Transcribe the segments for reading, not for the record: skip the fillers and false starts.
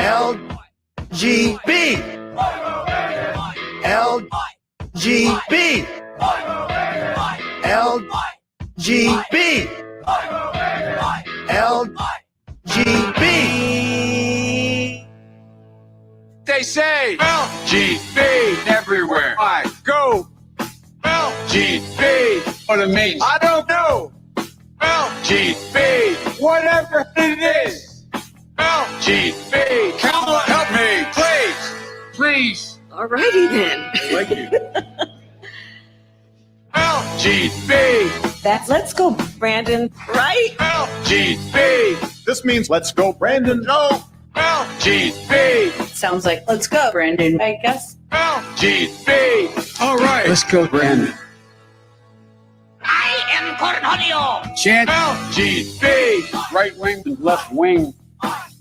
LGB. LGB. LGB. LGB. They say LGB everywhere I go. LGB. What it means, I don't know. LGB. Whatever it is. LGB. Come on, help me, please. Please. Alrighty then. Thank you. LGB. That's let's go, Brandon, right? LGB. This means let's go, Brandon. No. LGB. Sounds like let's go, Brandon, I guess. LGB. All right. Let's go, Brandon. I am Cornholio. Chant LGB. Right wing and left wing.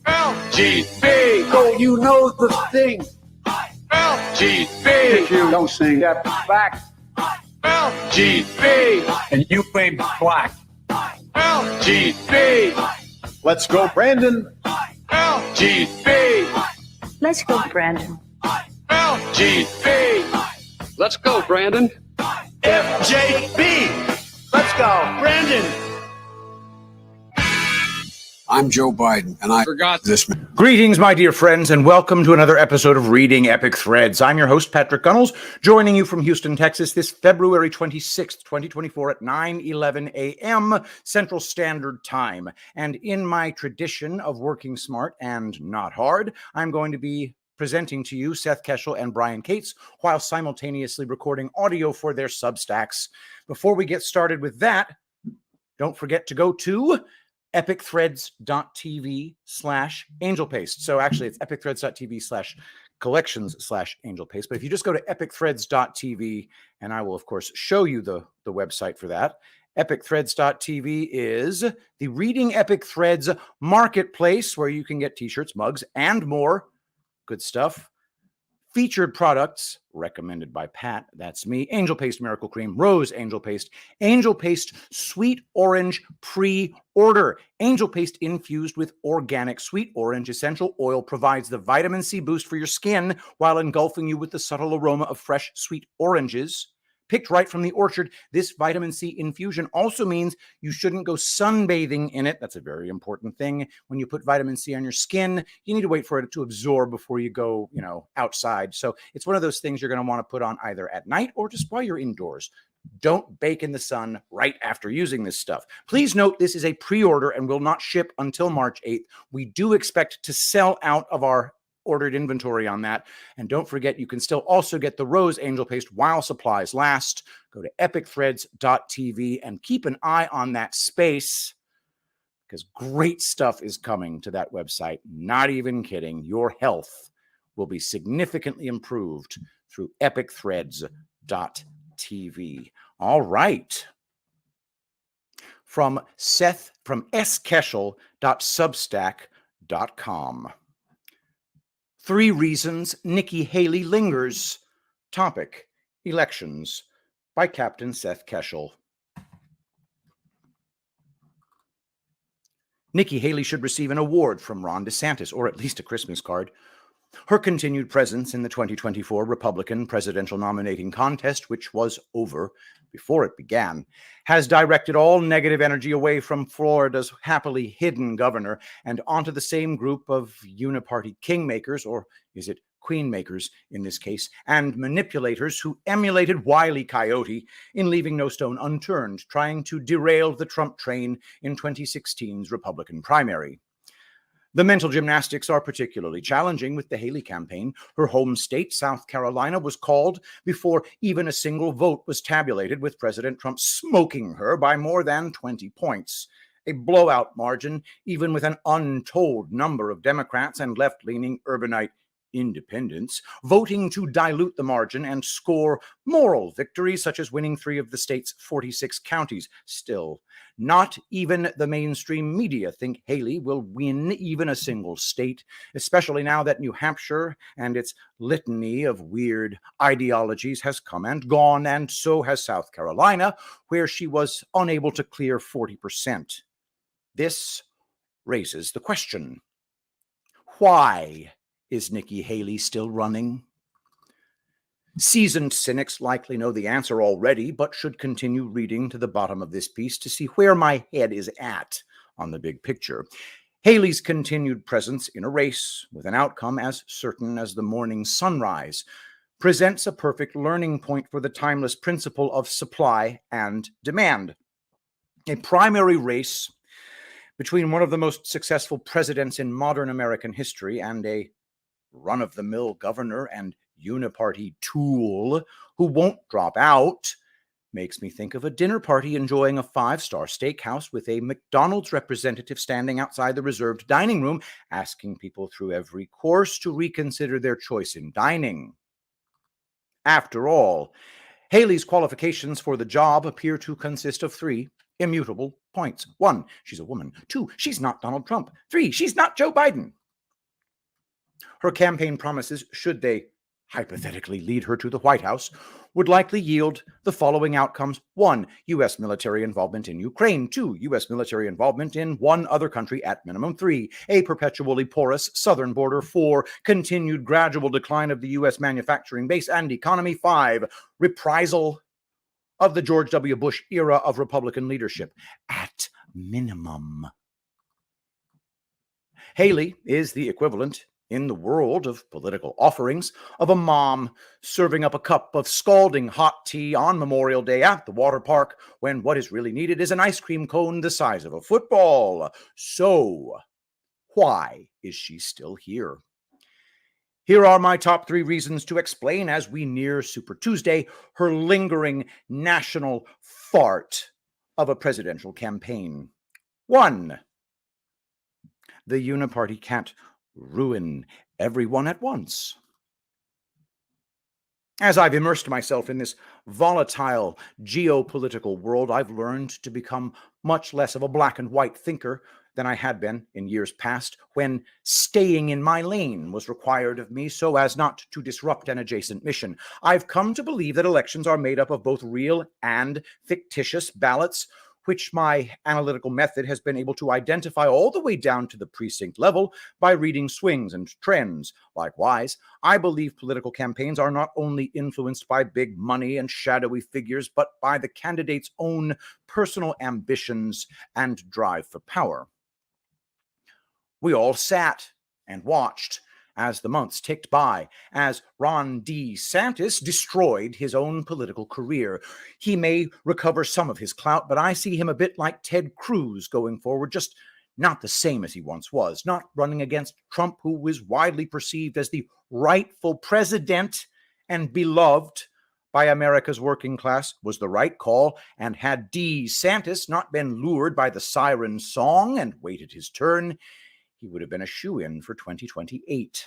LGB. Go, you know the thing. LGB. If you don't sing that back. LGB. And you ain't black. LGB. Let's go, Brandon. LGB. Let's go, Brandon. LGB. Let's go, Brandon. FJB. Let's go, Brandon. I'm Joe Biden, and I forgot this. Greetings, my dear friends, and welcome to another episode of Reading Epic Threads. I'm your host, Patrick Gunnels, joining you from Houston, Texas, this February 26th, 2024 at 9:11 a.m. Central Standard Time. And in my tradition of working smart and not hard, I'm going to be presenting to you Seth Keshel and Brian Cates while simultaneously recording audio for their Substacks. Before we get started with that, don't forget to go to epicthreads.tv/angelpaste. So actually it's epicthreads.tv/collections/angelpaste. But if you just go to epicthreads.tv, and I will of course show you the website for that. Epicthreads.tv is the Reading Epic Threads marketplace where you can get t-shirts, mugs, and more good stuff. Featured products recommended by Pat, that's me, Angel Paste Miracle Cream, Rose Angel Paste Sweet Orange Pre-Order. Angel Paste infused with organic sweet orange essential oil provides the vitamin C boost for your skin while engulfing you with the subtle aroma of fresh sweet oranges. Picked right from the orchard, this vitamin C infusion also means you shouldn't go sunbathing in it. That's a very important thing. When you put vitamin C on your skin, you need to wait for it to absorb before you go, outside. So it's one of those things you're going to want to put on either at night or just while you're indoors. Don't bake in the sun right after using this stuff. Please note this is a pre-order and will not ship until March 8th. We do expect to sell out of our ordered inventory on that. And don't forget, you can still also get the Rose Angel Paste while supplies last. Go to epicthreads.tv and keep an eye on that space because great stuff is coming to that website. Not even kidding. Your health will be significantly improved through epicthreads.tv. All right. From Seth, from skeshel.substack.com. 3 reasons Nikki Haley lingers. Topic: elections, by Captain Seth Keshel. Nikki Haley should receive an award from Ron DeSantis, or at least a Christmas card. Her continued presence in the 2024 Republican presidential nominating contest, which was over before it began, has directed all negative energy away from Florida's happily hidden governor and onto the same group of uniparty kingmakers, or is it queenmakers in this case, and manipulators who emulated Wile E. Coyote in leaving no stone unturned, trying to derail the Trump train in 2016's Republican primary. The mental gymnastics are particularly challenging with the Haley campaign. Her home state, South Carolina, was called before even a single vote was tabulated, with President Trump smoking her by more than 20 points. A blowout margin, even with an untold number of Democrats and left-leaning urbanite independents voting to dilute the margin and score moral victories, such as winning 3 of the state's 46 counties. Still, not even the mainstream media think Haley will win even a single state, especially now that New Hampshire and its litany of weird ideologies has come and gone, and so has South Carolina, where she was unable to clear 40%. This raises the question: Why is Nikki Haley still running? Seasoned cynics likely know the answer already, but should continue reading to the bottom of this piece to see where my head is at on the big picture. Haley's continued presence in a race with an outcome as certain as the morning sunrise presents a perfect learning point for the timeless principle of supply and demand. A primary race between one of the most successful presidents in modern American history and a run-of-the-mill governor and uniparty tool who won't drop out makes me think of a dinner party enjoying a 5-star steakhouse with a McDonald's representative standing outside the reserved dining room, asking people through every course to reconsider their choice in dining. After all, Haley's qualifications for the job appear to consist of 3 immutable points. 1, she's a woman. 2, she's not Donald Trump. 3, she's not Joe Biden. Her campaign promises, should they hypothetically lead her to the White House, would likely yield the following outcomes. 1, U.S. military involvement in Ukraine. 2, U.S. military involvement in one other country at minimum. 3, a perpetually porous southern border. 4, continued gradual decline of the U.S. manufacturing base and economy. 5, reprisal of the George W. Bush era of Republican leadership at minimum. Haley is the equivalent in the world of political offerings of a mom serving up a cup of scalding hot tea on Memorial Day at the water park when what is really needed is an ice cream cone the size of a football. So, why is she still here? Here are my top 3 reasons to explain as we near Super Tuesday her lingering national fart of a presidential campaign. 1, the uniparty can't ruin everyone at once. As I've immersed myself in this volatile geopolitical world, I've learned to become much less of a black and white thinker than I had been in years past, when staying in my lane was required of me so as not to disrupt an adjacent mission. I've come to believe that elections are made up of both real and fictitious ballots, which my analytical method has been able to identify all the way down to the precinct level by reading swings and trends. Likewise, I believe political campaigns are not only influenced by big money and shadowy figures, but by the candidate's own personal ambitions and drive for power. We all sat and watched as the months ticked by, as Ron DeSantis destroyed his own political career. He may recover some of his clout, but I see him a bit like Ted Cruz going forward, just not the same as he once was, not running against Trump, who is widely perceived as the rightful president and beloved by America's working class, was the right call. And had DeSantis not been lured by the siren song and waited his turn, he would have been a shoo-in for 2028.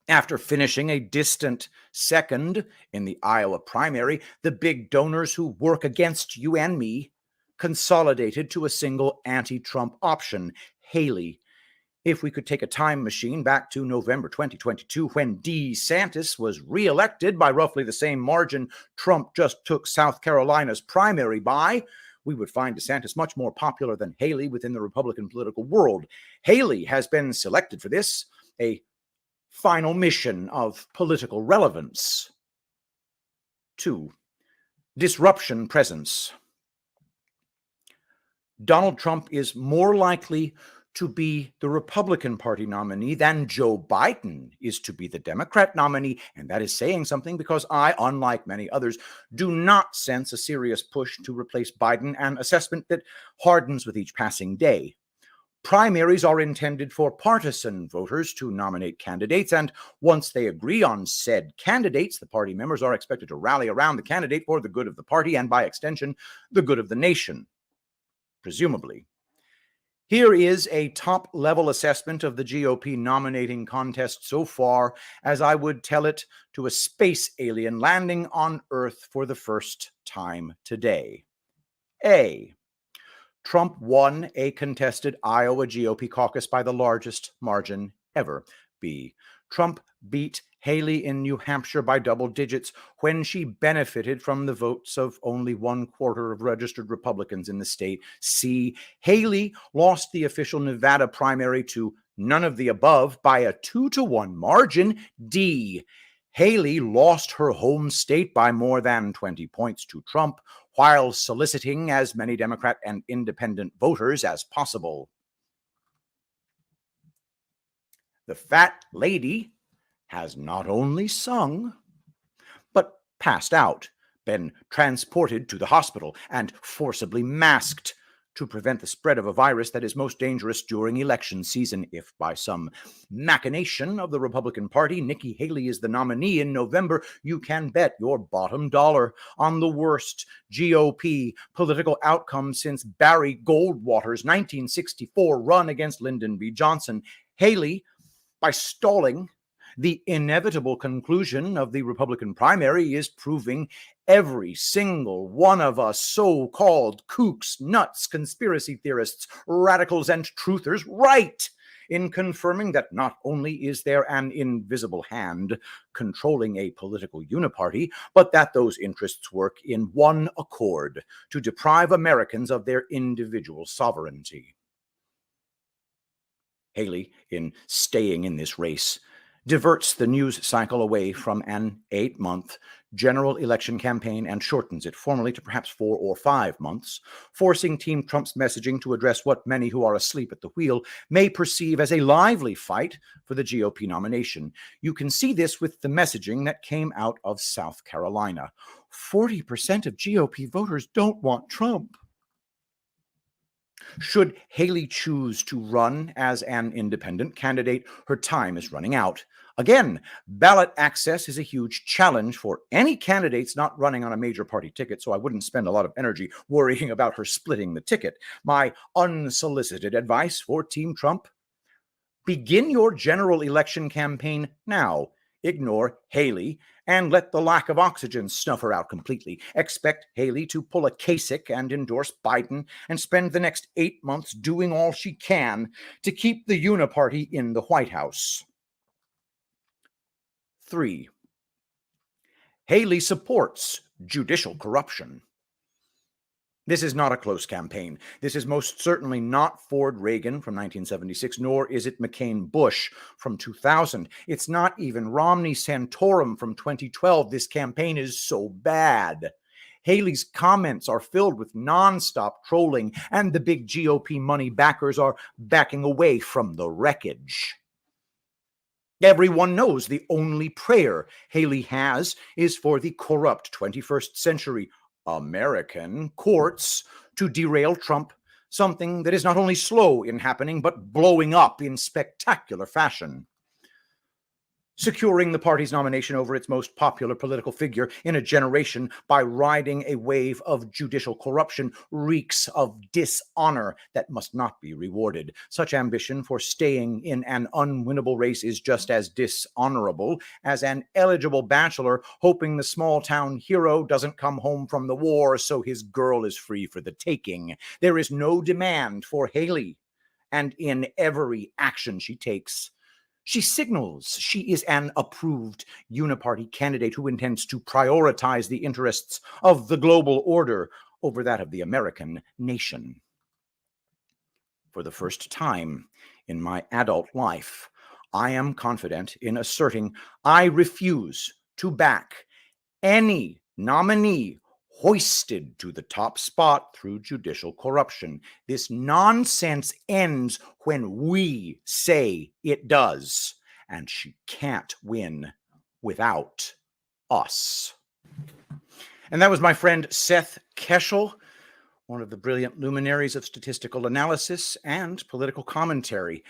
After finishing a distant second in the Iowa primary, the big donors who work against you and me consolidated to a single anti-Trump option, Haley. If we could take a time machine back to November 2022, when DeSantis was reelected by roughly the same margin Trump just took South Carolina's primary by, we would find DeSantis much more popular than Haley within the Republican political world. Haley has been selected for this, a final mission of political relevance. 2, disruption presence. Donald Trump is more likely to be the Republican Party nominee than Joe Biden is to be the Democrat nominee. And that is saying something, because I, unlike many others, do not sense a serious push to replace Biden, an assessment that hardens with each passing day. Primaries are intended for partisan voters to nominate candidates, and once they agree on said candidates, the party members are expected to rally around the candidate for the good of the party and, by extension, the good of the nation, presumably. Here is a top-level assessment of the GOP nominating contest so far, as I would tell it to a space alien landing on Earth for the first time today. A, Trump won a contested Iowa GOP caucus by the largest margin ever. B, Trump beat Haley in New Hampshire by double digits when she benefited from the votes of only 1/4 of registered Republicans in the state. C. Haley lost the official Nevada primary to none of the above by a 2-to-1 margin. D. Haley lost her home state by more than 20 points to Trump while soliciting as many Democrat and independent voters as possible. The fat lady has not only sung, but passed out, been transported to the hospital, and forcibly masked to prevent the spread of a virus that is most dangerous during election season. If by some machination of the Republican Party, Nikki Haley is the nominee in November, you can bet your bottom dollar on the worst GOP political outcome since Barry Goldwater's 1964 run against Lyndon B. Johnson. Haley, by stalling the inevitable conclusion of the Republican primary, is proving every single one of us so-called kooks, nuts, conspiracy theorists, radicals, and truthers right in confirming that not only is there an invisible hand controlling a political uniparty, but that those interests work in one accord to deprive Americans of their individual sovereignty. Haley, in staying in this race, diverts the news cycle away from an 8-month general election campaign and shortens it formally to perhaps 4 or 5 months, forcing Team Trump's messaging to address what many who are asleep at the wheel may perceive as a lively fight for the GOP nomination. You can see this with the messaging that came out of South Carolina. 40% of GOP voters don't want Trump. Should Haley choose to run as an independent candidate, her time is running out. Again, ballot access is a huge challenge for any candidates not running on a major party ticket, so I wouldn't spend a lot of energy worrying about her splitting the ticket. My unsolicited advice for Team Trump: begin your general election campaign now. Ignore Haley and let the lack of oxygen snuff her out completely. Expect Haley to pull a Kasich and endorse Biden and spend the next 8 months doing all she can to keep the uniparty in the White House. 3. Haley supports judicial corruption. This is not a close campaign. This is most certainly not Ford Reagan from 1976, nor is it McCain-Bush from 2000. It's not even Romney-Santorum from 2012. This campaign is so bad. Haley's comments are filled with nonstop trolling, and the big GOP money backers are backing away from the wreckage. Everyone knows the only prayer Haley has is for the corrupt 21st century American courts to derail Trump, something that is not only slow in happening, but blowing up in spectacular fashion. Securing the party's nomination over its most popular political figure in a generation by riding a wave of judicial corruption reeks of dishonor that must not be rewarded. Such ambition for staying in an unwinnable race is just as dishonorable as an eligible bachelor hoping the small-town hero doesn't come home from the war so his girl is free for the taking. There is no demand for Haley, and in every action she takes, she signals she is an approved uniparty candidate who intends to prioritize the interests of the global order over that of the American nation. For the first time in my adult life, I am confident in asserting I refuse to back any nominee hoisted to the top spot through judicial corruption. This nonsense ends when we say it does, and she can't win without us. And that was my friend Seth Keshel, one of the brilliant luminaries of statistical analysis and political commentary.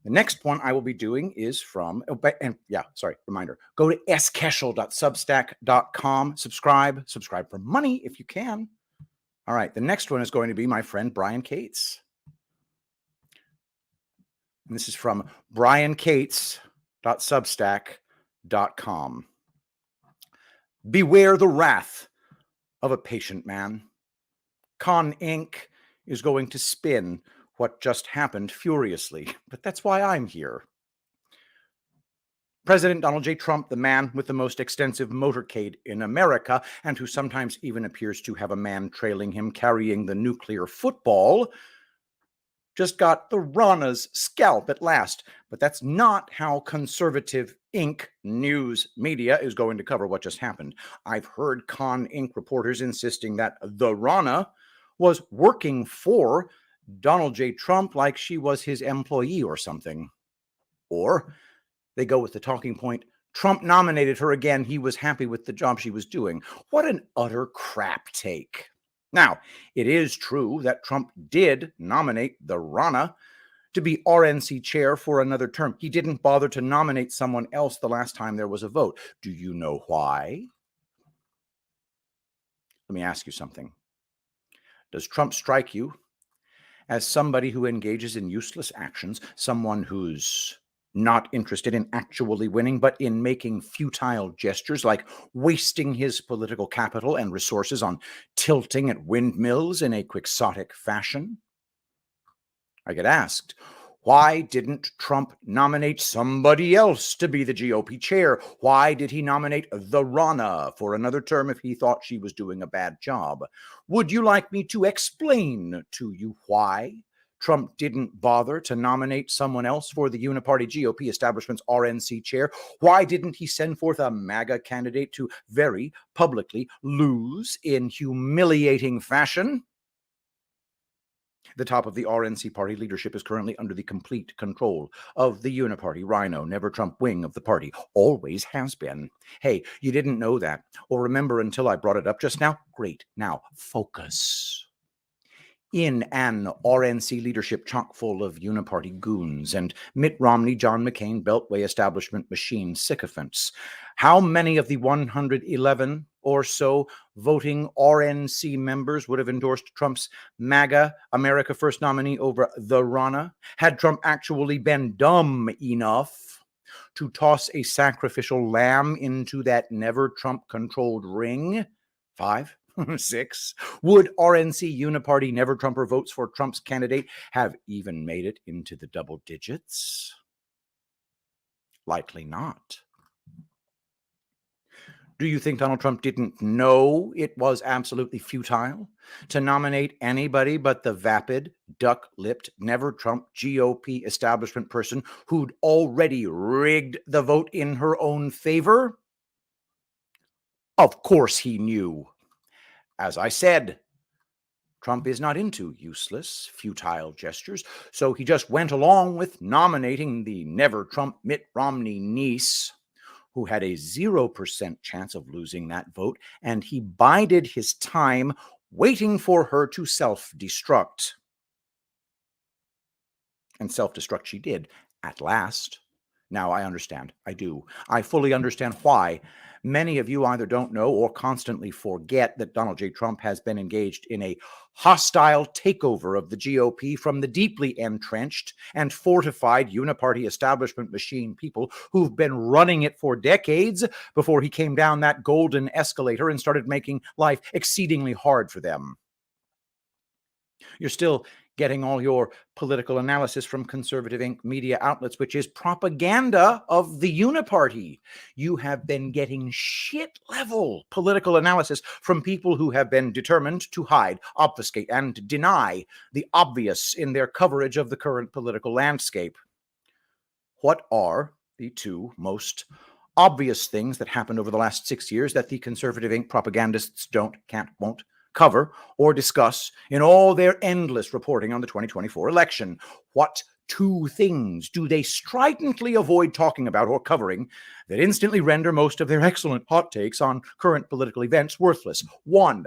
The next one I will be doing is from, reminder, go to skeshel.substack.com, subscribe for money if you can. All right, the next one is going to be my friend Brian Cates. And this is from briancates.substack.com. Beware the wrath of a patient man. Con Inc. is going to spin what just happened furiously, but that's why I'm here. President Donald J. Trump, the man with the most extensive motorcade in America, and who sometimes even appears to have a man trailing him carrying the nuclear football, just got the Rana's scalp at last. But that's not how conservative Inc. news media is going to cover what just happened. I've heard Con Inc. reporters insisting that the Rana was working for Donald J. Trump like she was his employee or something. Or they go with the talking point, Trump nominated her again. He was happy with the job she was doing. What an utter crap take. Now, it is true that Trump did nominate the Rana to be RNC chair for another term. He didn't bother to nominate someone else the last time there was a vote. Do you know why? Let me ask you something. Does Trump strike you as somebody who engages in useless actions, someone who's not interested in actually winning, but in making futile gestures like wasting his political capital and resources on tilting at windmills in a quixotic fashion? I get asked, why didn't Trump nominate somebody else to be the GOP chair? Why did he nominate the Rana for another term if he thought she was doing a bad job? Would you like me to explain to you why Trump didn't bother to nominate someone else for the uniparty GOP establishment's RNC chair? Why didn't he send forth a MAGA candidate to very publicly lose in humiliating fashion? The top of the RNC party leadership is currently under the complete control of the uniparty Rhino, Never Trump wing of the party. Always has been. Hey, you didn't know that or remember until I brought it up just now? Great. Now, focus. In an RNC leadership chock full of uniparty goons and Mitt Romney, John McCain, Beltway establishment machine sycophants, how many of the 111 or so voting RNC members would have endorsed Trump's MAGA America First nominee over the Rana? Had Trump actually been dumb enough to toss a sacrificial lamb into that never Trump-controlled ring? 5? 6? Would RNC uniparty Never Trumper votes for Trump's candidate have even made it into the double digits? Likely not. Do you think Donald Trump didn't know it was absolutely futile to nominate anybody but the vapid, duck-lipped, Never Trump GOP establishment person who'd already rigged the vote in her own favor? Of course he knew. As I said, Trump is not into useless, futile gestures, so he just went along with nominating the Never Trump Mitt Romney niece, who had a 0% chance of losing that vote, and he bided his time waiting for her to self-destruct. And self-destruct she did, at last. Now, I understand. I do. I fully understand why. Many of you either don't know or constantly forget that Donald J. Trump has been engaged in a hostile takeover of the GOP from the deeply entrenched and fortified uniparty establishment machine people who've been running it for decades before he came down that golden escalator and started making life exceedingly hard for them. You're still getting all your political analysis from conservative Inc. media outlets, which is propaganda of the uniparty. You have been getting shit-level political analysis from people who have been determined to hide, obfuscate, and deny the obvious in their coverage of the current political landscape. What are the two most obvious things that happened over the last 6 years that the conservative Inc. propagandists don't, can't, won't cover or discuss in all their endless reporting on the 2024 election? What two things do they stridently avoid talking about or covering that instantly render most of their excellent hot takes on current political events worthless? 1,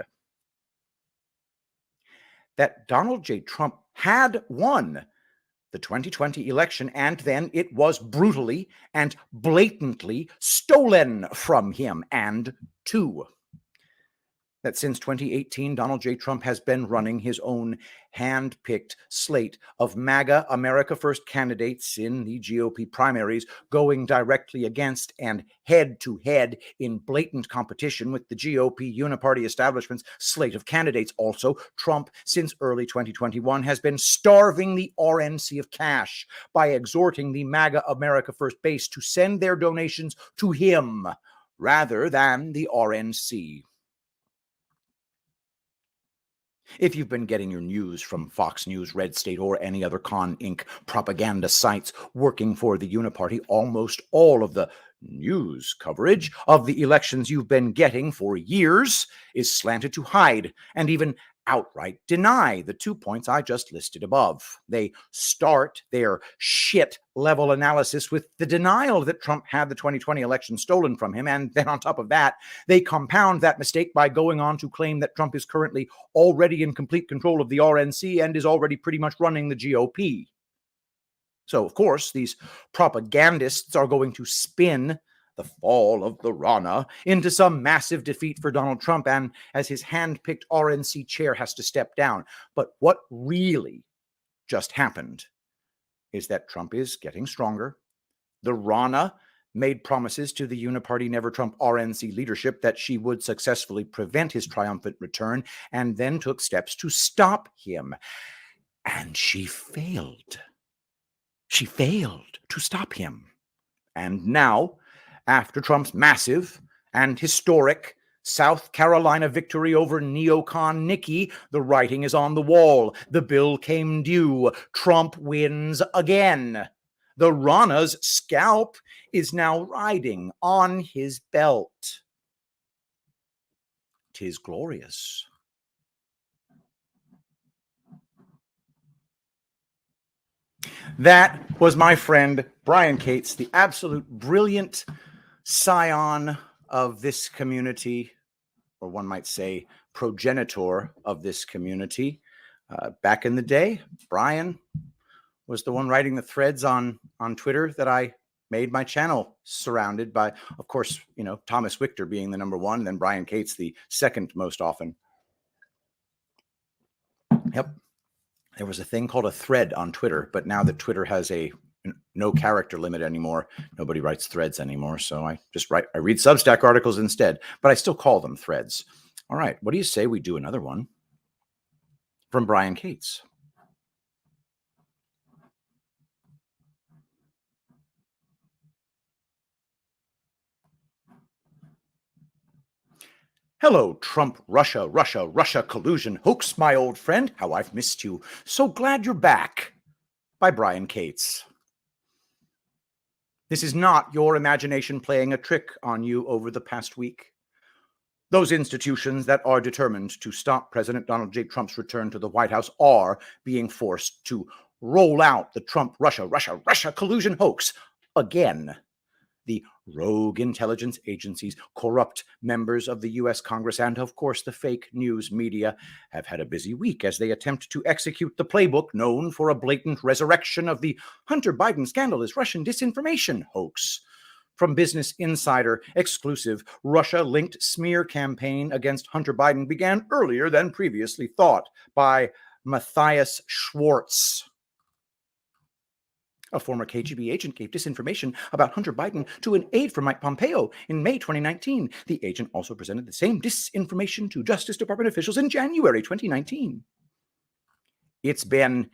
that Donald J. Trump had won the 2020 election, and then it was brutally and blatantly stolen from him. And 2, that since 2018, Donald J. Trump has been running his own hand-picked slate of MAGA America First candidates in the GOP primaries, going directly against and head-to-head in blatant competition with the GOP uniparty establishment's slate of candidates. Also, Trump, since early 2021, has been starving the RNC of cash by exhorting the MAGA America First base to send their donations to him rather than the RNC. If you've been getting your news from Fox News, Red State, or any other Con Inc. propaganda sites working for the Uniparty, almost all of the news coverage of the elections you've been getting for years is slanted to hide and even outright deny the 2 points I just listed above. They start their shit-level analysis with the denial that Trump had the 2020 election stolen from him, and then on top of that, they compound that mistake by going on to claim that Trump is currently already in complete control of the RNC and is already pretty much running the GOP. So, of course, these propagandists are going to spin the fall of the Rana into some massive defeat for Donald Trump, and as his hand-picked RNC chair has to step down. But what really just happened is that Trump is getting stronger. The Rana made promises to the Uniparty Never Trump RNC leadership that she would successfully prevent his triumphant return, and then took steps to stop him. And she failed. She failed to stop him. And now, after Trump's massive and historic South Carolina victory over neocon Nikki, the writing is on the wall. The bill came due. Trump wins again. The Rana's scalp is now riding on his belt. 'Tis glorious. That was my friend Brian Cates, the absolute brilliant scion of this community, or one might say progenitor of this community. Back in the day, Brian was the one writing the threads on Twitter that I made my channel surrounded by, of course, Thomas Wichter being the number one, then Brian Cates the second most often. Yep. There was a thing called a thread on Twitter, but now that Twitter has a no character limit anymore, nobody writes threads anymore. So I read Substack articles instead, but I still call them threads. All right. What do you say we do another one from Brian Cates? Hello, Trump, Russia collusion hoax, my old friend. How I've missed you. So glad you're back. By Brian Cates. This is not your imagination playing a trick on you over the past week. Those institutions that are determined to stop President Donald J. Trump's return to the White House are being forced to roll out the Trump Russia collusion hoax again. The rogue intelligence agencies, corrupt members of the U.S. Congress, and of course the fake news media have had a busy week as they attempt to execute the playbook known for a blatant resurrection of the Hunter Biden scandalous Russian disinformation hoax. From Business Insider, exclusive Russia-linked smear campaign against Hunter Biden began earlier than previously thought by Matthias Schwartz. A former KGB agent gave disinformation about Hunter Biden to an aide from Mike Pompeo in May 2019. The agent also presented the same disinformation to Justice Department officials in January 2019. It's been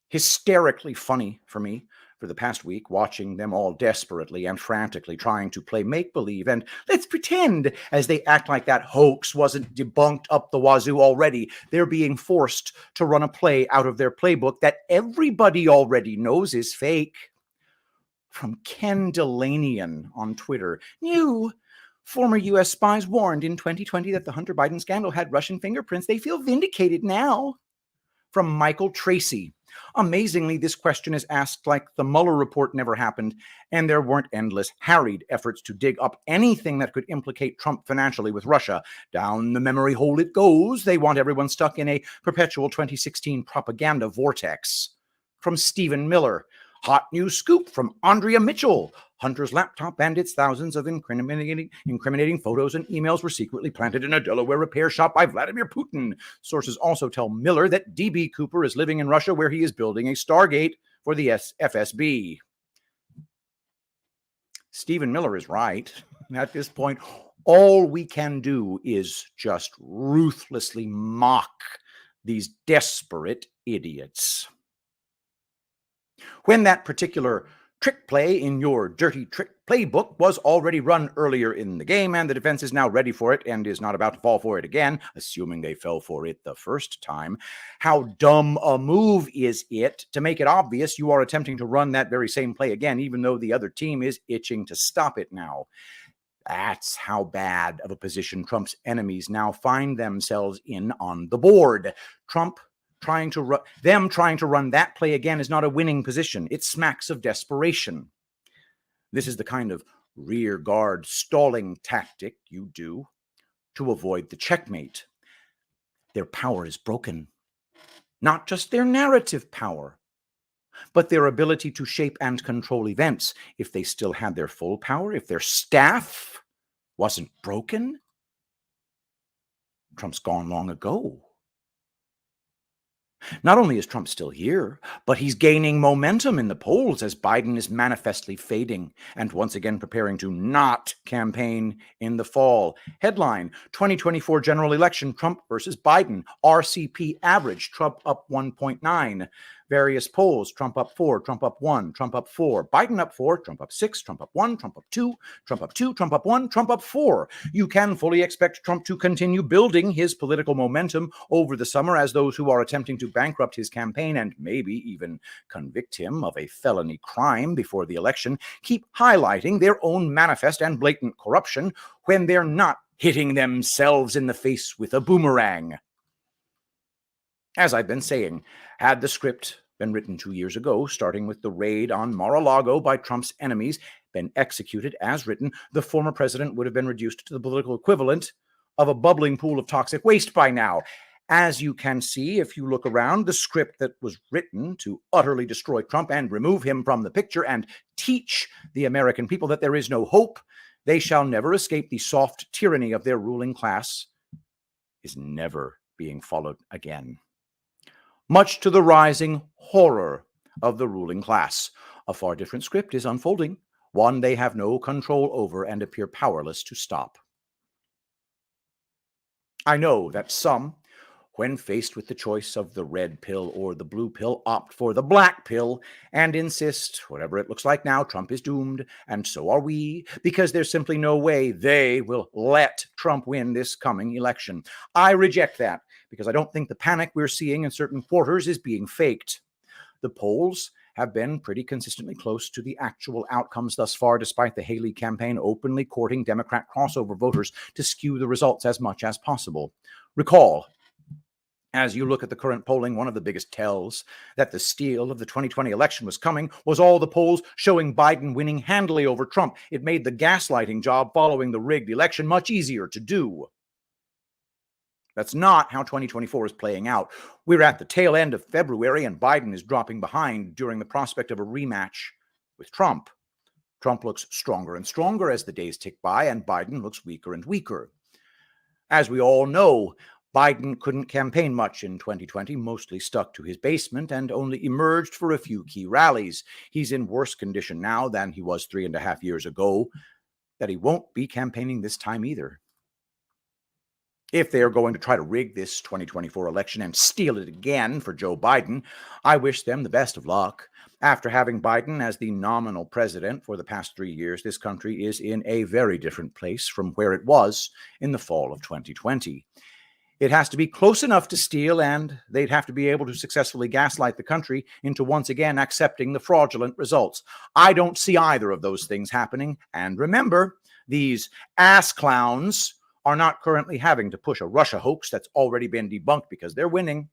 hysterically funny for me for the past week, watching them all desperately and frantically trying to play make-believe and let's pretend as they act like that hoax wasn't debunked up the wazoo already. They're being forced to run a play out of their playbook that everybody already knows is fake. From Ken Delanian on Twitter, new former U.S. spies warned in 2020 that the Hunter Biden scandal had Russian fingerprints. They feel vindicated now. From Michael Tracy, amazingly, this question is asked like the Mueller report never happened, and there weren't endless, harried efforts to dig up anything that could implicate Trump financially with Russia. Down the memory hole it goes. They want everyone stuck in a perpetual 2016 propaganda vortex. From Stephen Miller, hot new scoop from Andrea Mitchell. Hunter's laptop and its thousands of incriminating photos and emails were secretly planted in a Delaware repair shop by Vladimir Putin. Sources also tell Miller that D.B. Cooper is living in Russia, where he is building a Stargate for the FSB. Stephen Miller is right. At this point, all we can do is just ruthlessly mock these desperate idiots. When that particular trick play in your dirty trick playbook was already run earlier in the game, and the defense is now ready for it and is not about to fall for it again, assuming they fell for it the first time, how dumb a move is it to make it obvious you are attempting to run that very same play again, even though the other team is itching to stop it now? That's how bad of a position Trump's enemies now find themselves in on the board. Trying to run that play again is not a winning position. It smacks of desperation. This is the kind of rear guard stalling tactic you do to avoid the checkmate. Their power is broken. Not just their narrative power, but their ability to shape and control events. If they still had their full power, if their staff wasn't broken, Trump's gone long ago. Not only is Trump still here, but he's gaining momentum in the polls as Biden is manifestly fading and once again preparing to not campaign in the fall. Headline, 2024 general election, Trump versus Biden. RCP average, Trump up 1.9. Various polls, Trump up 4, Trump up 1, Trump up 4, Biden up 4, Trump up 6, Trump up 1, Trump up 2, Trump up 2, Trump up 1, Trump up 4. You can fully expect Trump to continue building his political momentum over the summer as those who are attempting to bankrupt his campaign and maybe even convict him of a felony crime before the election keep highlighting their own manifest and blatant corruption when they're not hitting themselves in the face with a boomerang. As I've been saying, had the script been written 2 years ago, starting with the raid on Mar-a-Lago by Trump's enemies, been executed as written, the former president would have been reduced to the political equivalent of a bubbling pool of toxic waste by now. As you can see, if you look around, the script that was written to utterly destroy Trump and remove him from the picture and teach the American people that there is no hope, they shall never escape the soft tyranny of their ruling class, is never being followed again. Much to the rising horror of the ruling class, a far different script is unfolding, one they have no control over and appear powerless to stop. I know that some, when faced with the choice of the red pill or the blue pill, opt for the black pill and insist, whatever it looks like now, Trump is doomed, and so are we, because there's simply no way they will let Trump win this coming election. I reject that, because I don't think the panic we're seeing in certain quarters is being faked. The polls have been pretty consistently close to the actual outcomes thus far, despite the Haley campaign openly courting Democrat crossover voters to skew the results as much as possible. Recall, as you look at the current polling, one of the biggest tells that the steal of the 2020 election was coming was all the polls showing Biden winning handily over Trump. It made the gaslighting job following the rigged election much easier to do. That's not how 2024 is playing out. We're at the tail end of February, and Biden is dropping behind during the prospect of a rematch with Trump. Trump looks stronger and stronger as the days tick by, and Biden looks weaker and weaker. As we all know, Biden couldn't campaign much in 2020, mostly stuck to his basement, and only emerged for a few key rallies. He's in worse condition now than he was 3.5 years ago, that he won't be campaigning this time either. If they are going to try to rig this 2024 election and steal it again for Joe Biden, I wish them the best of luck. After having Biden as the nominal president for the past 3 years, this country is in a very different place from where it was in the fall of 2020. It has to be close enough to steal, and they'd have to be able to successfully gaslight the country into once again accepting the fraudulent results. I don't see either of those things happening. And remember, these ass clowns are not currently having to push a Russia hoax that's already been debunked because they're winning.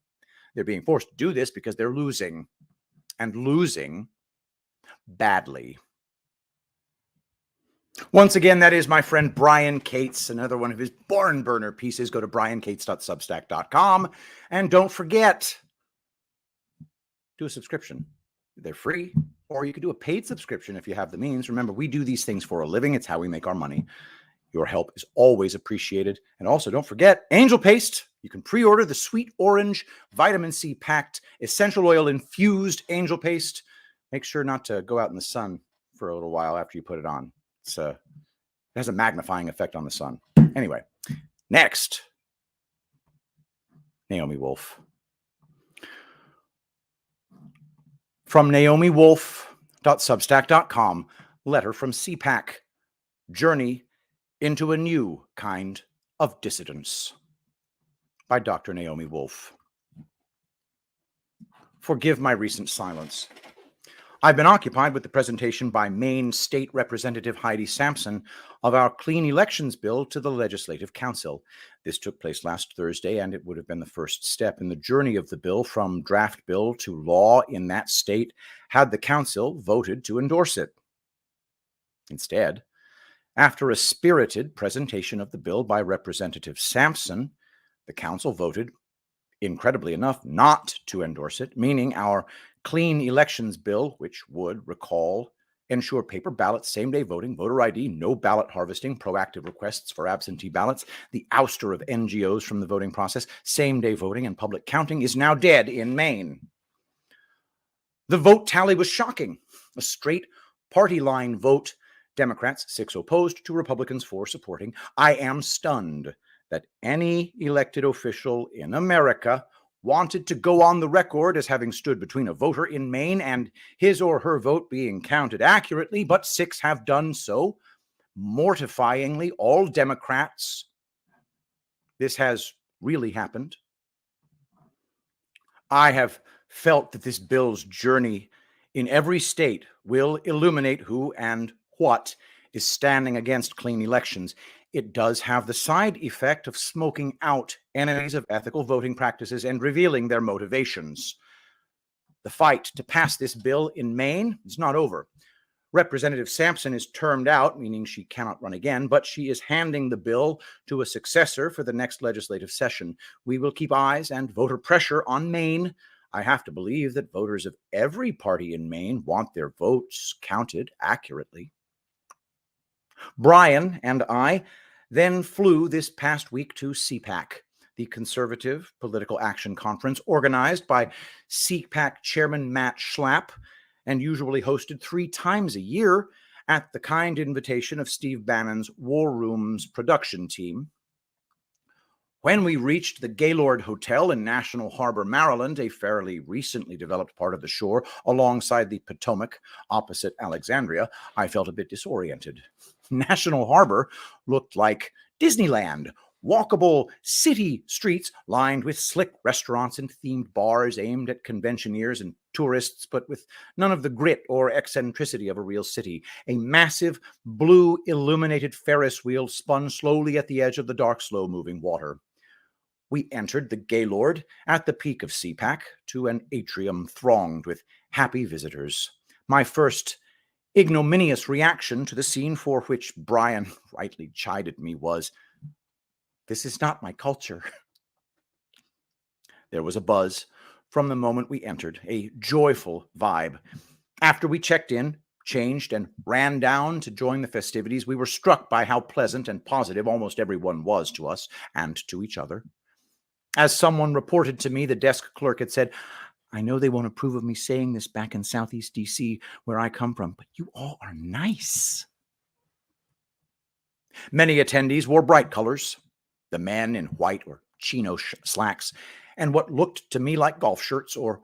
They're being forced to do this because they're losing, and losing badly. Once again, that is my friend Brian Cates, another one of his barn burner pieces. Go to briancates.substack.com, and don't forget, do a subscription. They're free, or you could do a paid subscription if you have the means. Remember, we do these things for a living. It's how we make our money. Your help is always appreciated. And also, don't forget Angel Paste. You can pre-order the sweet orange, vitamin C packed, essential oil infused Angel Paste. Make sure not to go out in the sun for a little while after you put it on. It has a magnifying effect on the sun. Anyway, next, Naomi Wolf. From NaomiWolf.substack.com, letter from CPAC. Journey into a new kind of dissidence. By Dr. Naomi Wolf. Forgive my recent silence. I've been occupied with the presentation by Maine State Representative Heidi Sampson of our Clean Elections Bill to the Legislative Council. This took place last Thursday, and it would have been the first step in the journey of the bill from draft bill to law in that state had the council voted to endorse it. Instead, after a spirited presentation of the bill by Representative Sampson, the council voted, incredibly enough, not to endorse it, meaning our Clean Elections Bill, which would, recall, ensure paper ballots, same-day voting, voter ID, no ballot harvesting, proactive requests for absentee ballots, the ouster of NGOs from the voting process, same-day voting, and public counting, is now dead in Maine. The vote tally was shocking. A straight party line vote. Democrats 6 opposed to Republicans 4 supporting. I am stunned that any elected official in America wanted to go on the record as having stood between a voter in Maine and his or her vote being counted accurately, but 6 have done so. Mortifyingly, all Democrats. This has really happened. I have felt that this bill's journey in every state will illuminate who and what is standing against clean elections. It does have the side effect of smoking out enemies of ethical voting practices and revealing their motivations. The fight to pass this bill in Maine is not over. Representative Sampson is termed out, meaning she cannot run again, but she is handing the bill to a successor for the next legislative session. We will keep eyes and voter pressure on Maine. I have to believe that voters of every party in Maine want their votes counted accurately. Brian and I then flew this past week to CPAC, the Conservative Political Action Conference organized by CPAC Chairman Matt Schlapp and usually hosted 3 times a year at the kind invitation of Steve Bannon's War Rooms production team. When we reached the Gaylord Hotel in National Harbor, Maryland, a fairly recently developed part of the shore alongside the Potomac opposite Alexandria, I felt a bit disoriented. National Harbor looked like Disneyland, walkable city streets lined with slick restaurants and themed bars aimed at conventioneers and tourists, but with none of the grit or eccentricity of a real city. A massive blue illuminated Ferris wheel spun slowly at the edge of the dark, slow-moving water. We entered the Gaylord at the peak of CPAC to an atrium thronged with happy visitors. My first ignominious reaction to the scene, for which Brian rightly chided me, was, "This is not my culture." There was a buzz from the moment we entered, a joyful vibe. After we checked in, changed, and ran down to join the festivities, we were struck by how pleasant and positive almost everyone was to us and to each other. As someone reported to me, the desk clerk had said, "I know they won't approve of me saying this back in Southeast DC, where I come from, but you all are nice." Many attendees wore bright colors, the men in white or chino slacks, and what looked to me like golf shirts, or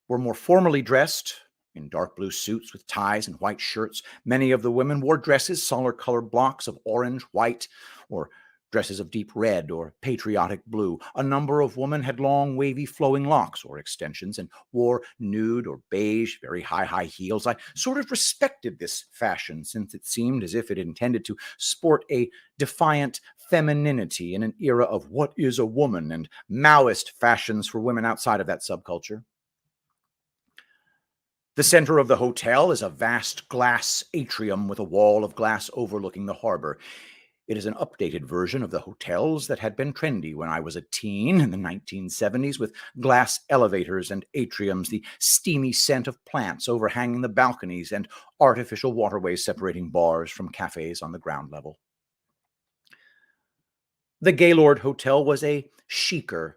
were more formally dressed in dark blue suits with ties and white shirts. Many of the women wore dresses, solid colored blocks of orange, white, or dresses of deep red or patriotic blue. A number of women had long, wavy, flowing locks or extensions and wore nude or beige, very high heels. I sort of respected this fashion, since it seemed as if it intended to sport a defiant femininity in an era of what is a woman and Maoist fashions for women outside of that subculture. The center of the hotel is a vast glass atrium with a wall of glass overlooking the harbor. It is an updated version of the hotels that had been trendy when I was a teen in the 1970s, with glass elevators and atriums, the steamy scent of plants overhanging the balconies, and artificial waterways separating bars from cafes on the ground level. The Gaylord Hotel was a chicer,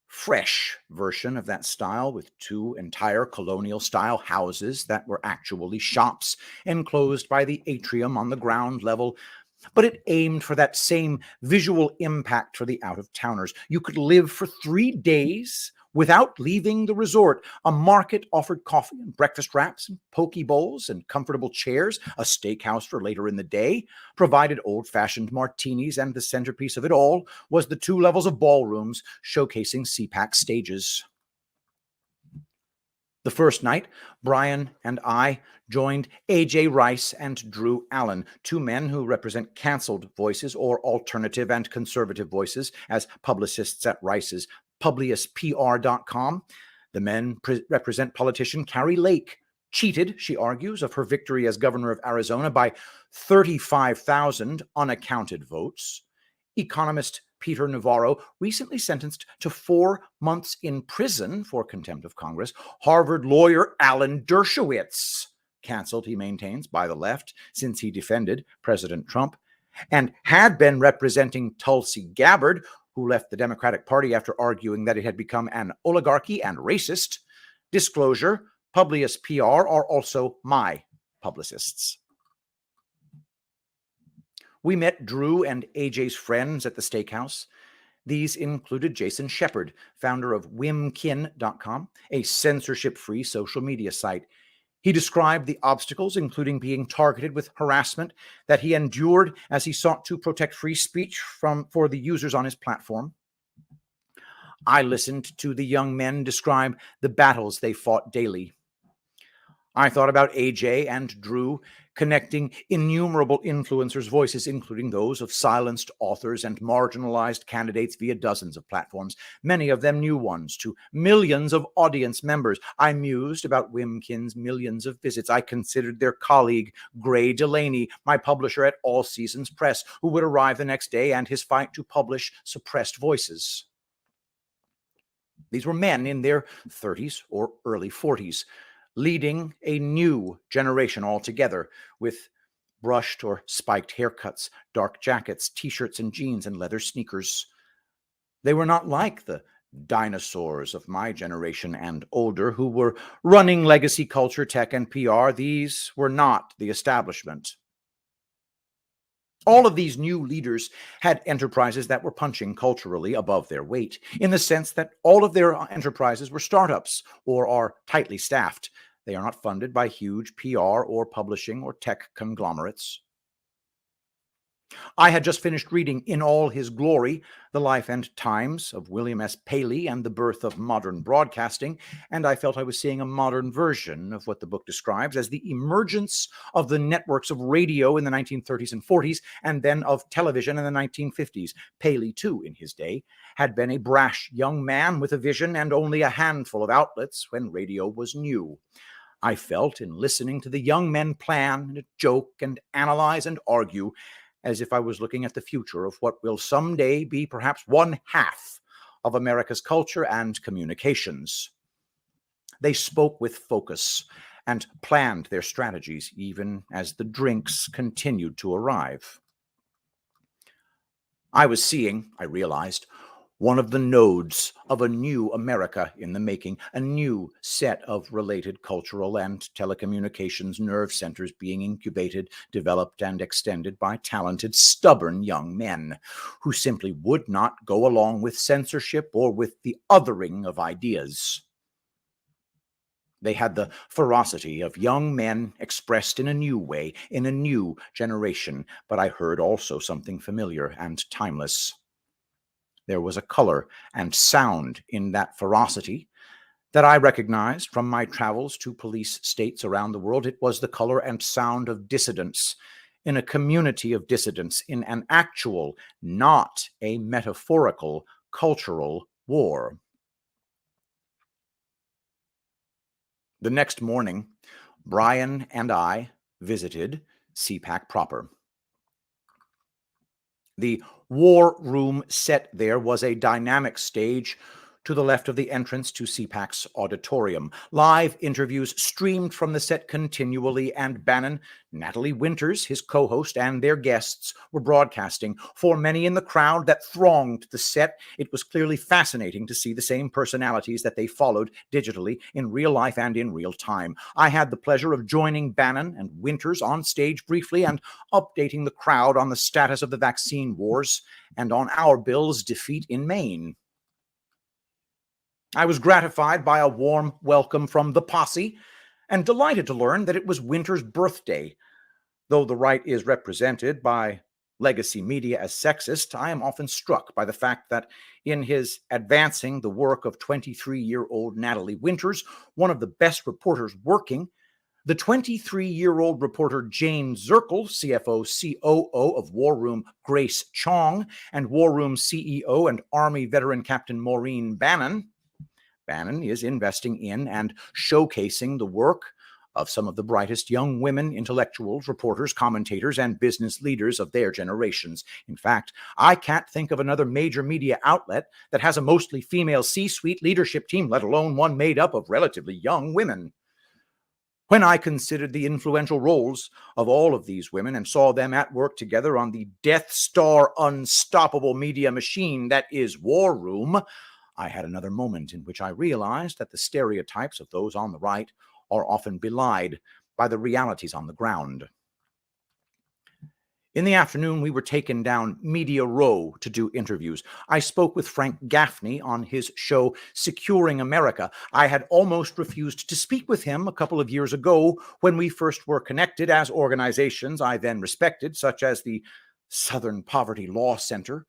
fresh version of that style, with two entire colonial-style houses that were actually shops, enclosed by the atrium on the ground level. But it aimed for that same visual impact for the out-of-towners. You could live for 3 days without leaving the resort. A market offered coffee and breakfast wraps and poke bowls and comfortable chairs. A steakhouse for later in the day provided old-fashioned martinis, and the centerpiece of it all was the 2 levels of ballrooms showcasing CPAC stages. The first night, Brian and I joined A.J. Rice and Drew Allen, 2 men who represent canceled voices or alternative and conservative voices as publicists at Rice's PubliusPR.com. The men represent politician Carrie Lake, cheated, she argues, of her victory as governor of Arizona by 35,000 unaccounted votes. Economist Peter Navarro, recently sentenced to 4 months in prison for contempt of Congress. Harvard lawyer Alan Dershowitz, canceled, he maintains, by the left since he defended President Trump, and had been representing Tulsi Gabbard, who left the Democratic Party after arguing that it had become an oligarchy and racist. Disclosure, Publius PR are also my publicists. We met Drew and AJ's friends at the steakhouse. These included Jason Shepard, founder of Wimkin.com, a censorship-free social media site. He described the obstacles, including being targeted with harassment, that he endured as he sought to protect free speech for the users on his platform. I listened to the young men describe the battles they fought daily. I thought about AJ and Drew connecting innumerable influencers' voices, including those of silenced authors and marginalized candidates via dozens of platforms, many of them new ones, to millions of audience members. I mused about Wimkin's millions of visits. I considered their colleague, Gray Delaney, my publisher at All Seasons Press, who would arrive the next day, and his fight to publish suppressed voices. These were men in their 30s or early 40s, leading a new generation altogether, with brushed or spiked haircuts, dark jackets, t-shirts and jeans, and leather sneakers. They were not like the dinosaurs of my generation and older who were running legacy culture, tech, and PR. These were not the establishment. All of these new leaders had enterprises that were punching culturally above their weight, in the sense that all of their enterprises were startups or are tightly staffed. They are not funded by huge PR or publishing or tech conglomerates. I had just finished reading In All His Glory, The Life and Times of William S. Paley and the Birth of Modern Broadcasting, and I felt I was seeing a modern version of what the book describes as the emergence of the networks of radio in the 1930s and 40s, and then of television in the 1950s. Paley, too, in his day, had been a brash young man with a vision and only a handful of outlets when radio was new. I felt, in listening to the young men plan and joke and analyze and argue, as if I was looking at the future of what will someday be perhaps 1/2 of America's culture and communications. They spoke with focus and planned their strategies even as the drinks continued to arrive. I was seeing, I realized, one of the nodes of a new America in the making, a new set of related cultural and telecommunications nerve centers being incubated, developed, and extended by talented, stubborn young men who simply would not go along with censorship or with the othering of ideas. They had the ferocity of young men expressed in a new way, in a new generation, but I heard also something familiar and timeless. There was a color and sound in that ferocity that I recognized from my travels to police states around the world. It was the color and sound of dissidents, in a community of dissidents, in an actual, not a metaphorical, cultural war. The next morning, Brian and I visited CPAC proper. The war room set there was a dynamic stage to the left of the entrance to CPAC's auditorium. Live interviews streamed from the set continually, and Bannon, Natalie Winters, his co-host, and their guests were broadcasting. For many in the crowd that thronged the set, it was clearly fascinating to see the same personalities that they followed digitally in real life and in real time. I had the pleasure of joining Bannon and Winters on stage briefly and updating the crowd on the status of the vaccine wars and on our bill's defeat in Maine. I was gratified by a warm welcome from the posse and delighted to learn that it was Winter's birthday. Though the right is represented by legacy media as sexist, I am often struck by the fact that in his advancing the work of 23-year-old Natalie Winters, one of the best reporters working, the 23-year-old reporter Jane Zirkle, CFO COO of War Room Grace Chong, and War Room CEO and Army veteran Captain Maureen Bannon is investing in and showcasing the work of some of the brightest young women intellectuals, reporters, commentators, and business leaders of their generations. In fact, I can't think of another major media outlet that has a mostly female C-suite leadership team, let alone one made up of relatively young women. When I considered the influential roles of all of these women and saw them at work together on the Death Star unstoppable media machine that is War Room, I had another moment in which I realized that the stereotypes of those on the right are often belied by the realities on the ground. In the afternoon, we were taken down Media Row to do interviews. I spoke with Frank Gaffney on his show, Securing America. I had almost refused to speak with him a couple of years ago when we first were connected as organizations I then respected, such as the Southern Poverty Law Center,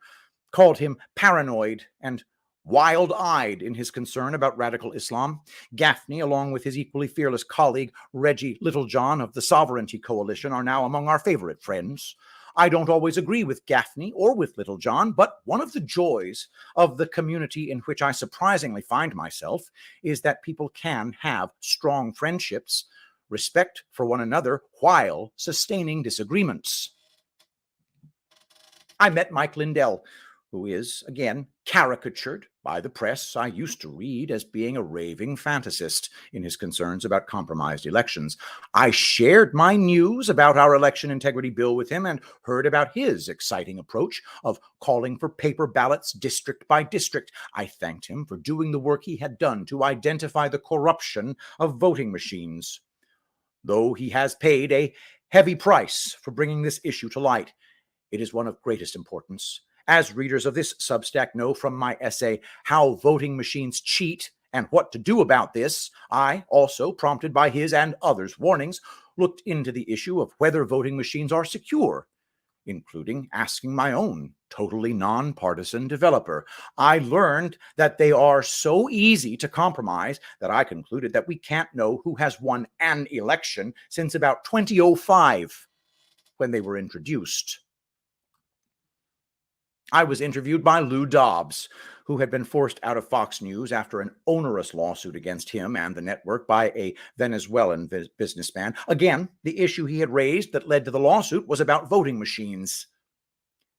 called him paranoid and wild-eyed in his concern about radical Islam. Gaffney, along with his equally fearless colleague Reggie Littlejohn of the Sovereignty Coalition, are now among our favorite friends. I don't always agree with Gaffney or with Littlejohn, but one of the joys of the community in which I surprisingly find myself is that people can have strong friendships, respect for one another, while sustaining disagreements. I met Mike Lindell, who is, again, caricatured by the press I used to read as being a raving fantasist in his concerns about compromised elections. I shared my news about our election integrity bill with him and heard about his exciting approach of calling for paper ballots district by district. I thanked him for doing the work he had done to identify the corruption of voting machines. Though he has paid a heavy price for bringing this issue to light, it is one of greatest importance. As readers of this Substack know from my essay, How Voting Machines Cheat and What to Do About This, I, also prompted by his and others' warnings, looked into the issue of whether voting machines are secure, including asking my own totally nonpartisan developer. I learned that they are so easy to compromise that I concluded that we can't know who has won an election since about 2005, when they were introduced. I was interviewed by Lou Dobbs, who had been forced out of Fox News after an onerous lawsuit against him and the network by a Venezuelan businessman. Again, the issue he had raised that led to the lawsuit was about voting machines.